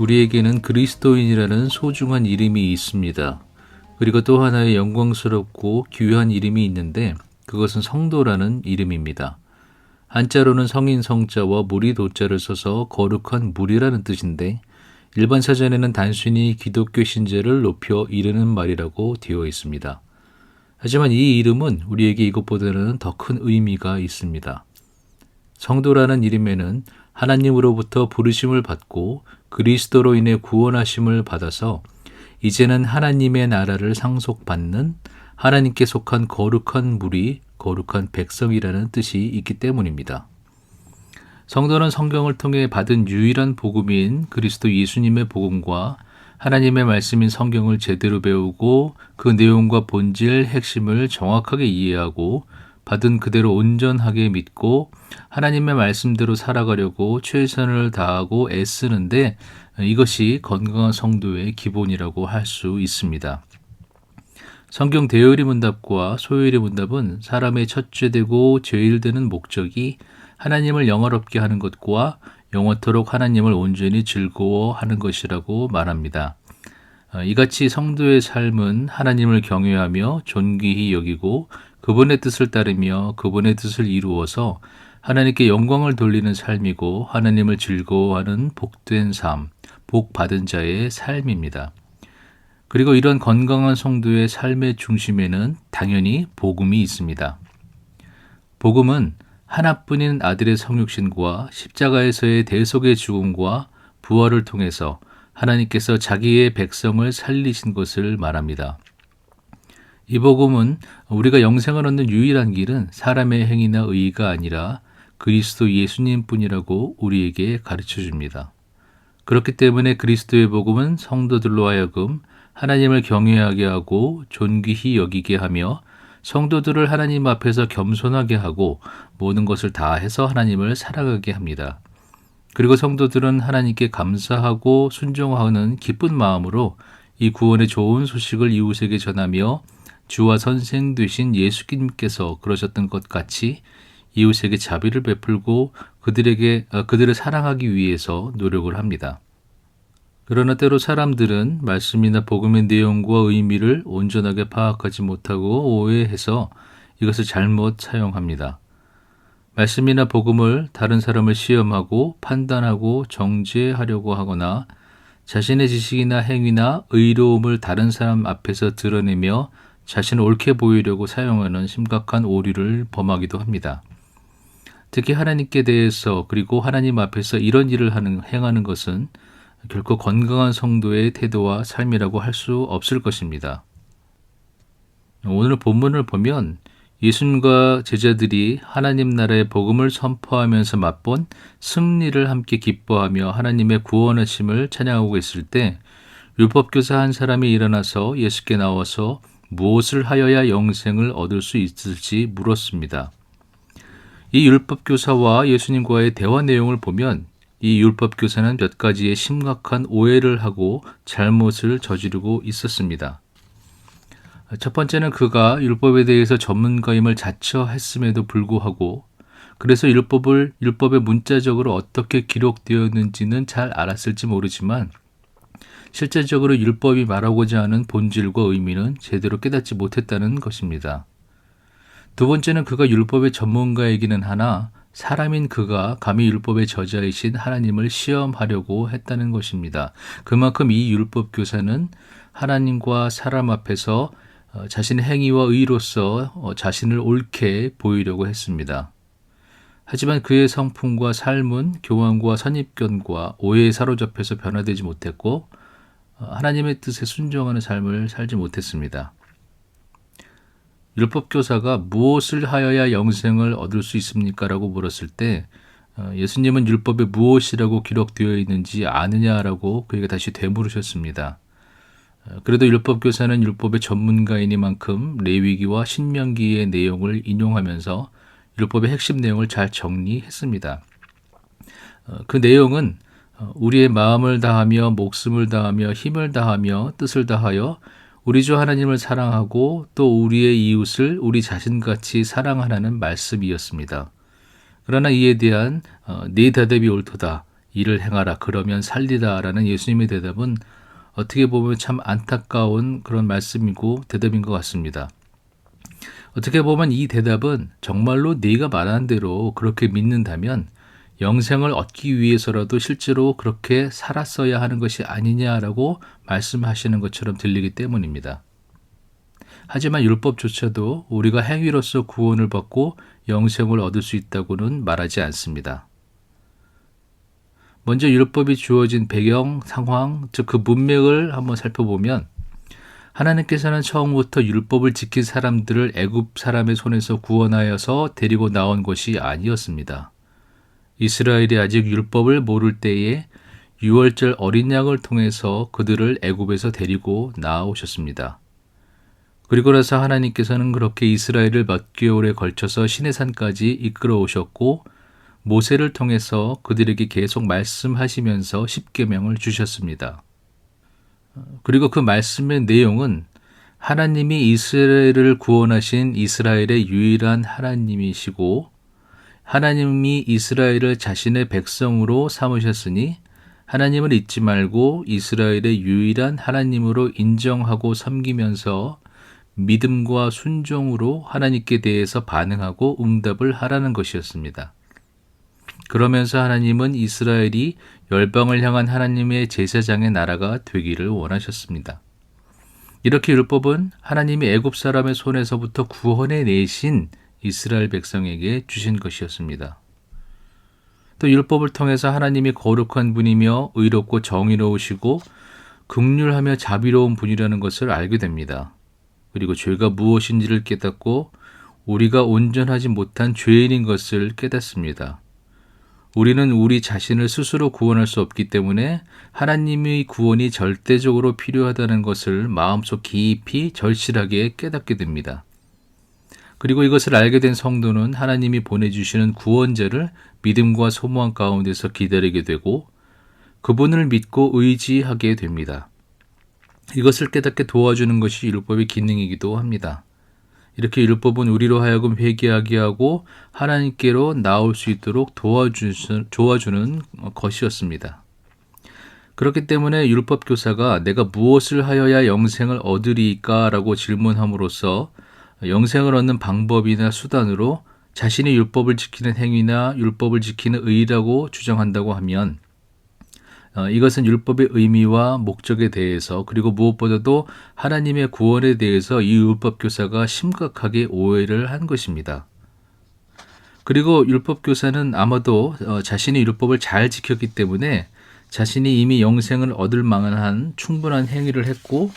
우리에게는 그리스도인이라는 소중한 이름이 있습니다. 그리고 또 하나의 영광스럽고 귀한 이름이 있는데 그것은 성도라는 이름입니다. 한자로는 성인 성자와 무리 도자를 써서 거룩한 무리라는 뜻인데 일반 사전에는 단순히 기독교 신자를 높여 이르는 말이라고 되어 있습니다. 하지만 이 이름은 우리에게 이것보다는 더 큰 의미가 있습니다. 성도라는 이름에는 하나님으로부터 부르심을 받고 그리스도로 인해 구원하심을 받아서 이제는 하나님의 나라를 상속받는 하나님께 속한 거룩한 무리, 거룩한 백성이라는 뜻이 있기 때문입니다. 성도는 성경을 통해 받은 유일한 복음인 그리스도 예수님의 복음과 하나님의 말씀인 성경을 제대로 배우고 그 내용과 본질, 핵심을 정확하게 이해하고 받은 그대로 온전하게 믿고 하나님의 말씀대로 살아가려고 최선을 다하고 애쓰는데 이것이 건강한 성도의 기본이라고 할 수 있습니다. 성경 대열의 문답과 소열의 문답은 사람의 첫째되고 제일 되는 목적이 하나님을 영화롭게 하는 것과 영원토록 하나님을 온전히 즐거워하는 것이라고 말합니다. 이같이 성도의 삶은 하나님을 경외하며 존귀히 여기고 그분의 뜻을 따르며 그분의 뜻을 이루어서 하나님께 영광을 돌리는 삶이고 하나님을 즐거워하는 복된 삶, 복 받은 자의 삶입니다. 그리고 이런 건강한 성도의 삶의 중심에는 당연히 복음이 있습니다. 복음은 하나뿐인 아들의 성육신과 십자가에서의 대속의 죽음과 부활을 통해서 하나님께서 자기의 백성을 살리신 것을 말합니다. 이 복음은 우리가 영생을 얻는 유일한 길은 사람의 행위나 의의가 아니라 그리스도 예수님뿐이라고 우리에게 가르쳐 줍니다. 그렇기 때문에 그리스도의 복음은 성도들로 하여금 하나님을 경외하게 하고 존귀히 여기게 하며 성도들을 하나님 앞에서 겸손하게 하고 모든 것을 다해서 하나님을 사랑하게 합니다. 그리고 성도들은 하나님께 감사하고 순종하는 기쁜 마음으로 이 구원의 좋은 소식을 이웃에게 전하며 주와 선생 되신 예수님께서 그러셨던 것 같이 이웃에게 자비를 베풀고 그들을 사랑하기 위해서 노력을 합니다. 그러나 때로 사람들은 말씀이나 복음의 내용과 의미를 온전하게 파악하지 못하고 오해해서 이것을 잘못 사용합니다. 말씀이나 복음을 다른 사람을 시험하고 판단하고 정죄하려고 하거나 자신의 지식이나 행위나 의로움을 다른 사람 앞에서 드러내며 자신을 옳게 보이려고 사용하는 심각한 오류를 범하기도 합니다. 특히 하나님께 대해서 그리고 하나님 앞에서 이런 일을 행하는 것은 결코 건강한 성도의 태도와 삶이라고 할 수 없을 것입니다. 오늘 본문을 보면 예수님과 제자들이 하나님 나라의 복음을 선포하면서 맛본 승리를 함께 기뻐하며 하나님의 구원하심을 찬양하고 있을 때 율법교사 한 사람이 일어나서 예수께 나와서 무엇을 하여야 영생을 얻을 수 있을지 물었습니다. 이 율법교사와 예수님과의 대화 내용을 보면 이 율법교사는 몇 가지의 심각한 오해를 하고 잘못을 저지르고 있었습니다. 첫 번째는 그가 율법에 대해서 전문가임을 자처했음에도 불구하고 그래서 율법의 문자적으로 어떻게 기록되었는지는 잘 알았을지 모르지만 실제적으로 율법이 말하고자 하는 본질과 의미는 제대로 깨닫지 못했다는 것입니다. 두 번째는 그가 율법의 전문가이기는 하나 사람인 그가 감히 율법의 저자이신 하나님을 시험하려고 했다는 것입니다. 그만큼 이 율법 교사는 하나님과 사람 앞에서 자신의 행위와 의로서 자신을 옳게 보이려고 했습니다. 하지만 그의 성품과 삶은 교만과 선입견과 오해에 사로잡혀서 변화되지 못했고 하나님의 뜻에 순종하는 삶을 살지 못했습니다. 율법교사가 무엇을 하여야 영생을 얻을 수 있습니까? 라고 물었을 때 예수님은 율법에 무엇이라고 기록되어 있는지 아느냐라고 그에게 다시 되물으셨습니다. 그래도 율법교사는 율법의 전문가이니만큼 레위기와 신명기의 내용을 인용하면서 율법의 핵심 내용을 잘 정리했습니다. 그 내용은 우리의 마음을 다하며 목숨을 다하며 힘을 다하며 뜻을 다하여 우리 주 하나님을 사랑하고 또 우리의 이웃을 우리 자신같이 사랑하라는 말씀이었습니다. 그러나 이에 대한 네 대답이 옳도다. 이를 행하라 그러면 살리다라는 예수님의 대답은 어떻게 보면 참 안타까운 그런 말씀이고 대답인 것 같습니다. 어떻게 보면 이 대답은 정말로 네가 말한 대로 그렇게 믿는다면 영생을 얻기 위해서라도 실제로 그렇게 살았어야 하는 것이 아니냐라고 말씀하시는 것처럼 들리기 때문입니다. 하지만 율법조차도 우리가 행위로서 구원을 받고 영생을 얻을 수 있다고는 말하지 않습니다. 먼저 율법이 주어진 배경, 상황, 즉 그 문맥을 한번 살펴보면 하나님께서는 처음부터 율법을 지킨 사람들을 애굽 사람의 손에서 구원하여서 데리고 나온 것이 아니었습니다. 이스라엘이 아직 율법을 모를 때에 유월절 어린 양을 통해서 그들을 애굽에서 데리고 나오셨습니다. 그리고 나서 하나님께서는 그렇게 이스라엘을 몇 개월에 걸쳐서 시내산까지 이끌어 오셨고 모세를 통해서 그들에게 계속 말씀하시면서 십계명을 주셨습니다. 그리고 그 말씀의 내용은 하나님이 이스라엘을 구원하신 이스라엘의 유일한 하나님이시고 하나님이 이스라엘을 자신의 백성으로 삼으셨으니 하나님을 잊지 말고 이스라엘의 유일한 하나님으로 인정하고 섬기면서 믿음과 순종으로 하나님께 대해서 반응하고 응답을 하라는 것이었습니다. 그러면서 하나님은 이스라엘이 열방을 향한 하나님의 제사장의 나라가 되기를 원하셨습니다. 이렇게 율법은 하나님이 애굽 사람의 손에서부터 구원해 내신 이스라엘 백성에게 주신 것이었습니다. 또 율법을 통해서 하나님이 거룩한 분이며 의롭고 정의로우시고 긍휼하며 자비로운 분이라는 것을 알게 됩니다. 그리고 죄가 무엇인지를 깨닫고 우리가 온전하지 못한 죄인인 것을 깨닫습니다. 우리는 우리 자신을 스스로 구원할 수 없기 때문에 하나님의 구원이 절대적으로 필요하다는 것을 마음속 깊이 절실하게 깨닫게 됩니다. 그리고 이것을 알게 된 성도는 하나님이 보내주시는 구원자를 믿음과 소망 가운데서 기다리게 되고 그분을 믿고 의지하게 됩니다. 이것을 깨닫게 도와주는 것이 율법의 기능이기도 합니다. 이렇게 율법은 우리로 하여금 회개하게 하고 하나님께로 나올 수 있도록 도와주는 것이었습니다. 그렇기 때문에 율법 교사가 내가 무엇을 하여야 영생을 얻으리까? 라고 질문함으로써 영생을 얻는 방법이나 수단으로 자신이 율법을 지키는 행위나 율법을 지키는 의라고 주장한다고 하면 이것은 율법의 의미와 목적에 대해서 그리고 무엇보다도 하나님의 구원에 대해서 이 율법 교사가 심각하게 오해를 한 것입니다. 그리고 율법 교사는 아마도 자신이 율법을 잘 지켰기 때문에 자신이 이미 영생을 얻을 만한 충분한 행위를 했고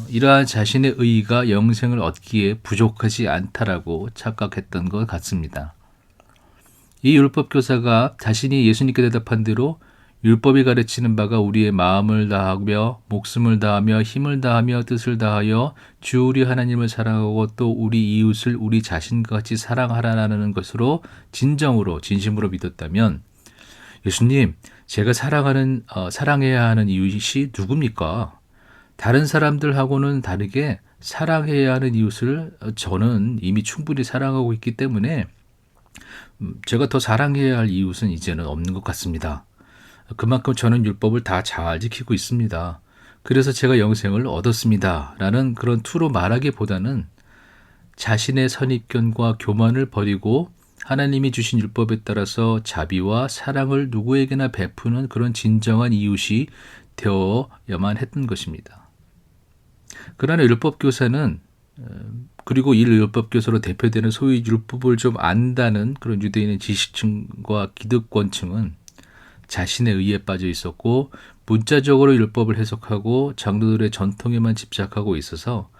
이러한 자신의 의의가 영생을 얻기에 부족하지 않다라고 착각했던 것 같습니다. 이 율법 교사가 자신이 예수님께 대답한 대로 율법이 가르치는 바가 우리의 마음을 다하며 목숨을 다하며 힘을 다하며 뜻을 다하여 주 우리 하나님을 사랑하고 또 우리 이웃을 우리 자신과 같이 사랑하라는 것으로 진심으로 믿었다면 예수님, 제가 사랑해야 하는 이웃이 누굽니까? 다른 사람들하고는 다르게 사랑해야 하는 이웃을 저는 이미 충분히 사랑하고 있기 때문에 제가 더 사랑해야 할 이웃은 이제는 없는 것 같습니다. 그만큼 저는 율법을 다 잘 지키고 있습니다. 그래서 제가 영생을 얻었습니다. 라는 그런 투로 말하기보다는 자신의 선입견과 교만을 버리고 하나님이 주신 율법에 따라서 자비와 사랑을 누구에게나 베푸는 그런 진정한 이웃이 되어야만 했던 것입니다. 그러나 율법교사는 그리고 이 율법교사로 대표되는 소위 율법을 좀 안다는 그런 유대인의 지식층과 기득권층은 자신의 의에 빠져 있었고 문자적으로 율법을 해석하고 장로들의 전통에만 집착하고 있어서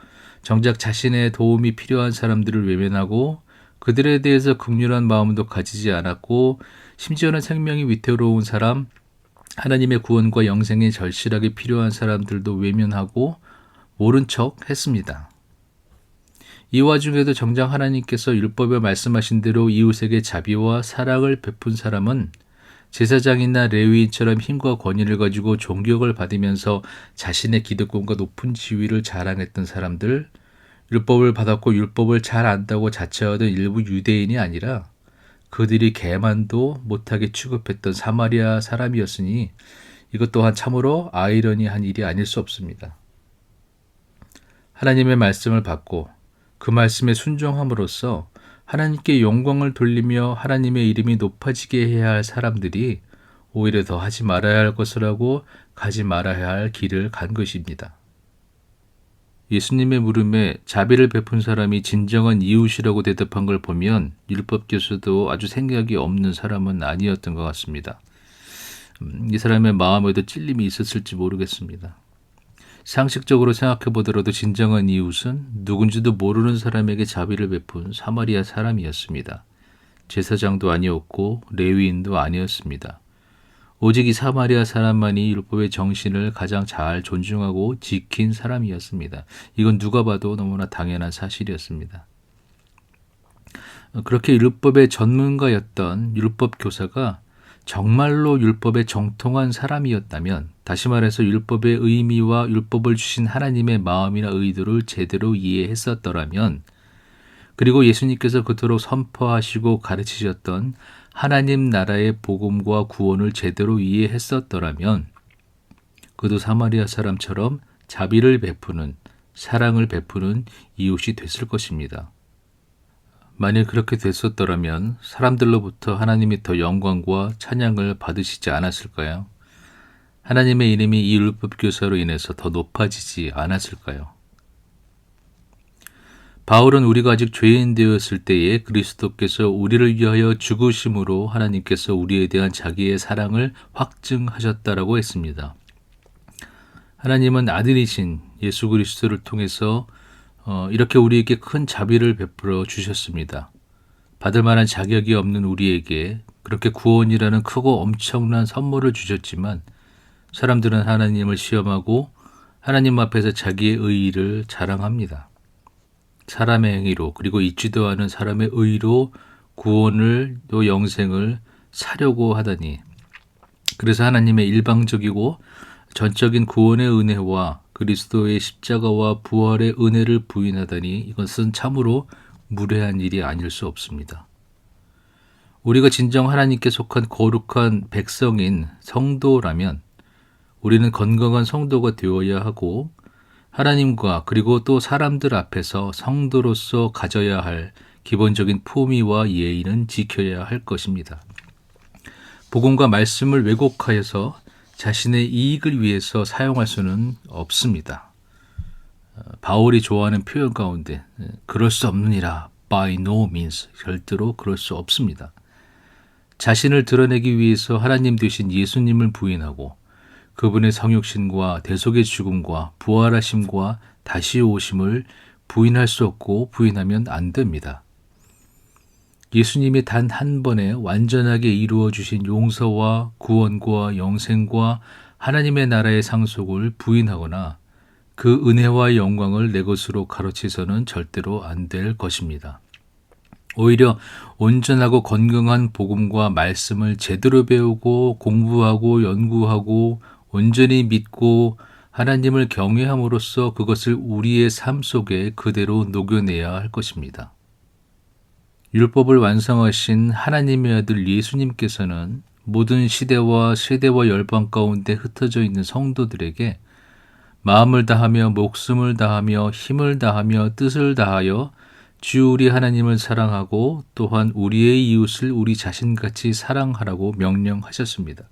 정작 자신의 도움이 필요한 사람들을 외면하고 그들에 대해서 긍휼한 마음도 가지지 않았고 심지어는 생명이 위태로운 사람, 하나님의 구원과 영생이 절실하게 필요한 사람들도 외면하고 모른 척 했습니다. 이 와중에도 정작 하나님께서 율법에 말씀하신 대로 이웃에게 자비와 사랑을 베푼 사람은 제사장이나 레위인처럼 힘과 권위를 가지고 존경을 받으면서 자신의 기득권과 높은 지위를 자랑했던 사람들, 율법을 받았고 율법을 잘 안다고 자처하던 일부 유대인이 아니라 그들이 개만도 못하게 취급했던 사마리아 사람이었으니 이것 또한 참으로 아이러니한 일이 아닐 수 없습니다. 하나님의 말씀을 받고 그 말씀에 순종함으로써 하나님께 영광을 돌리며 하나님의 이름이 높아지게 해야 할 사람들이 오히려 더 하지 말아야 할 것을 하고 가지 말아야 할 길을 간 것입니다. 예수님의 물음에 자비를 베푼 사람이 진정한 이웃이라고 대답한 걸 보면 율법 교수도 아주 생각이 없는 사람은 아니었던 것 같습니다. 이 사람의 마음에도 찔림이 있었을지 모르겠습니다. 상식적으로 생각해 보더라도 진정한 이웃은 누군지도 모르는 사람에게 자비를 베푼 사마리아 사람이었습니다. 제사장도 아니었고 레위인도 아니었습니다. 오직 이 사마리아 사람만이 율법의 정신을 가장 잘 존중하고 지킨 사람이었습니다. 이건 누가 봐도 너무나 당연한 사실이었습니다. 그렇게 율법의 전문가였던 율법 교사가 정말로 율법에 정통한 사람이었다면, 다시 말해서 율법의 의미와 율법을 주신 하나님의 마음이나 의도를 제대로 이해했었더라면, 그리고 예수님께서 그토록 선포하시고 가르치셨던 하나님 나라의 복음과 구원을 제대로 이해했었더라면 그도 사마리아 사람처럼 자비를 베푸는, 사랑을 베푸는 이웃이 됐을 것입니다. 만일 그렇게 됐었더라면 사람들로부터 하나님이 더 영광과 찬양을 받으시지 않았을까요? 하나님의 이름이 이 율법 교사로 인해서 더 높아지지 않았을까요? 바울은 우리가 아직 죄인 되었을 때에 그리스도께서 우리를 위하여 죽으심으로 하나님께서 우리에 대한 자기의 사랑을 확증하셨다라고 했습니다. 하나님은 아들이신 예수 그리스도를 통해서 이렇게 우리에게 큰 자비를 베풀어 주셨습니다. 받을 만한 자격이 없는 우리에게 그렇게 구원이라는 크고 엄청난 선물을 주셨지만 사람들은 하나님을 시험하고 하나님 앞에서 자기의 의의를 자랑합니다. 사람의 행위로, 그리고 있지도 않은 사람의 의로 구원을 또 영생을 사려고 하다니, 그래서 하나님의 일방적이고 전적인 구원의 은혜와 그리스도의 십자가와 부활의 은혜를 부인하다니 이것은 참으로 무례한 일이 아닐 수 없습니다. 우리가 진정 하나님께 속한 거룩한 백성인 성도라면 우리는 건강한 성도가 되어야 하고 하나님과 그리고 또 사람들 앞에서 성도로서 가져야 할 기본적인 품위와 예의는 지켜야 할 것입니다. 복음과 말씀을 왜곡하여서 자신의 이익을 위해서 사용할 수는 없습니다. 바울이 좋아하는 표현 가운데 그럴 수 없느니라, by no means, 절대로 그럴 수 없습니다. 자신을 드러내기 위해서 하나님 되신 예수님을 부인하고 그분의 성육신과 대속의 죽음과 부활하심과 다시 오심을 부인할 수 없고 부인하면 안 됩니다. 예수님이 단 한 번에 완전하게 이루어 주신 용서와 구원과 영생과 하나님의 나라의 상속을 부인하거나 그 은혜와 영광을 내 것으로 가로채서는 절대로 안 될 것입니다. 오히려 온전하고 건강한 복음과 말씀을 제대로 배우고 공부하고 연구하고 온전히 믿고 하나님을 경외함으로써 그것을 우리의 삶 속에 그대로 녹여내야 할 것입니다. 율법을 완성하신 하나님의 아들 예수님께서는 모든 시대와 세대와 열방 가운데 흩어져 있는 성도들에게 마음을 다하며 목숨을 다하며 힘을 다하며 뜻을 다하여 주 우리 하나님을 사랑하고 또한 우리의 이웃을 우리 자신같이 사랑하라고 명령하셨습니다.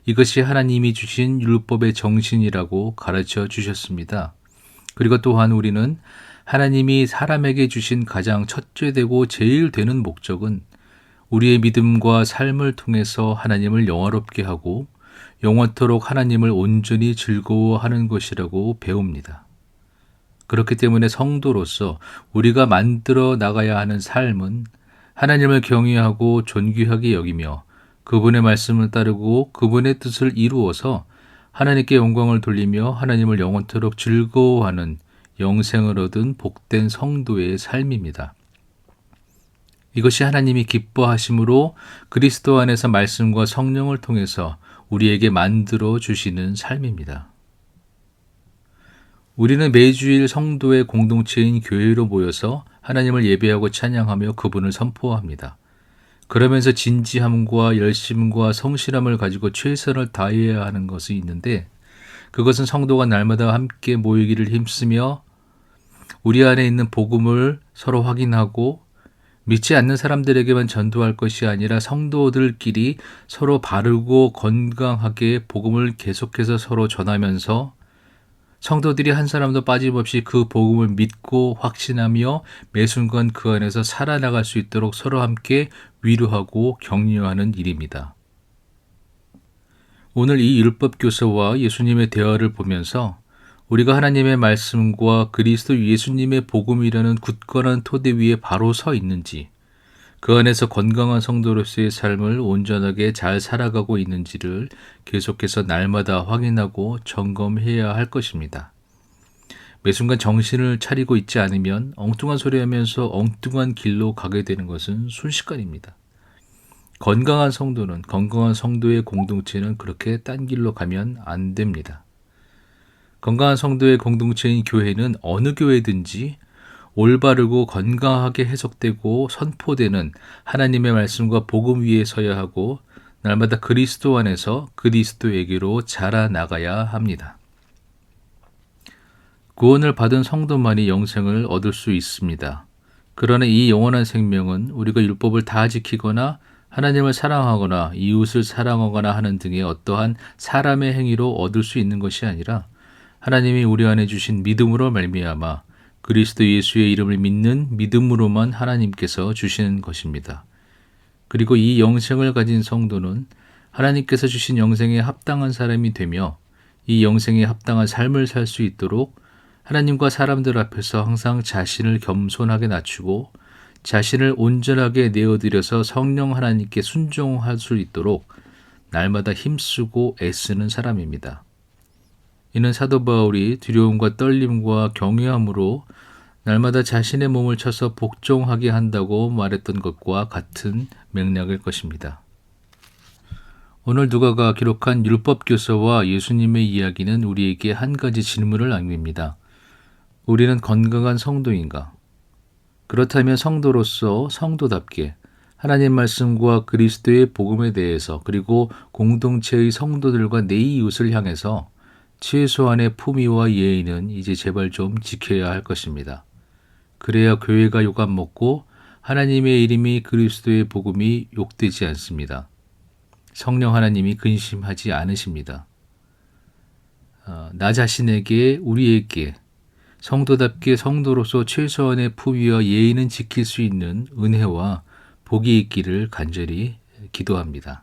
이것이 하나님이 주신 율법의 정신이라고 가르쳐 주셨습니다. 그리고 또한 우리는 하나님이 사람에게 주신 가장 첫째되고 제일 되는 목적은 우리의 믿음과 삶을 통해서 하나님을 영화롭게 하고 영원토록 하나님을 온전히 즐거워하는 것이라고 배웁니다. 그렇기 때문에 성도로서 우리가 만들어 나가야 하는 삶은 하나님을 경외하고 존귀하게 여기며 그분의 말씀을 따르고 그분의 뜻을 이루어서 하나님께 영광을 돌리며 하나님을 영원토록 즐거워하는 영생을 얻은 복된 성도의 삶입니다. 이것이 하나님이 기뻐하심으로 그리스도 안에서 말씀과 성령을 통해서 우리에게 만들어 주시는 삶입니다. 우리는 매주일 성도의 공동체인 교회로 모여서 하나님을 예배하고 찬양하며 그분을 선포합니다. 그러면서 진지함과 열심과 성실함을 가지고 최선을 다해야 하는 것이 있는데, 그것은 성도가 날마다 함께 모이기를 힘쓰며 우리 안에 있는 복음을 서로 확인하고 믿지 않는 사람들에게만 전도할 것이 아니라 성도들끼리 서로 바르고 건강하게 복음을 계속해서 서로 전하면서 성도들이 한 사람도 빠짐없이 그 복음을 믿고 확신하며 매 순간 그 안에서 살아나갈 수 있도록 서로 함께 위로하고 격려하는 일입니다. 오늘 이 율법 교사와 예수님의 대화를 보면서 우리가 하나님의 말씀과 그리스도 예수님의 복음이라는 굳건한 토대 위에 바로 서 있는지, 그 안에서 건강한 성도로서의 삶을 온전하게 잘 살아가고 있는지를 계속해서 날마다 확인하고 점검해야 할 것입니다. 매 순간 정신을 차리고 있지 않으면 엉뚱한 소리 하면서 엉뚱한 길로 가게 되는 것은 순식간입니다. 건강한 성도는, 건강한 성도의 공동체는 그렇게 딴 길로 가면 안 됩니다. 건강한 성도의 공동체인 교회는 어느 교회든지 올바르고 건강하게 해석되고 선포되는 하나님의 말씀과 복음 위에 서야 하고 날마다 그리스도 안에서 그리스도에게로 자라나가야 합니다. 구원을 받은 성도만이 영생을 얻을 수 있습니다. 그러나 이 영원한 생명은 우리가 율법을 다 지키거나 하나님을 사랑하거나 이웃을 사랑하거나 하는 등의 어떠한 사람의 행위로 얻을 수 있는 것이 아니라 하나님이 우리 안에 주신 믿음으로 말미암아 그리스도 예수의 이름을 믿는 믿음으로만 하나님께서 주시는 것입니다. 그리고 이 영생을 가진 성도는 하나님께서 주신 영생에 합당한 사람이 되며 이 영생에 합당한 삶을 살 수 있도록 하나님과 사람들 앞에서 항상 자신을 겸손하게 낮추고 자신을 온전하게 내어드려서 성령 하나님께 순종할 수 있도록 날마다 힘쓰고 애쓰는 사람입니다. 이는 사도 바울이 두려움과 떨림과 경외함으로 날마다 자신의 몸을 쳐서 복종하게 한다고 말했던 것과 같은 맥락일 것입니다. 오늘 누가가 기록한 율법 교사와 예수님의 이야기는 우리에게 한 가지 질문을 남깁니다. 우리는 건강한 성도인가? 그렇다면 성도로서 성도답게 하나님 말씀과 그리스도의 복음에 대해서 그리고 공동체의 성도들과 내 이웃을 향해서 최소한의 품위와 예의는 이제 제발 좀 지켜야 할 것입니다. 그래야 교회가 욕 안 먹고 하나님의 이름이 그리스도의 복음이 욕되지 않습니다. 성령 하나님이 근심하지 않으십니다. 나 자신에게, 우리에게 성도답게 성도로서 최소한의 품위와 예의는 지킬 수 있는 은혜와 복이 있기를 간절히 기도합니다.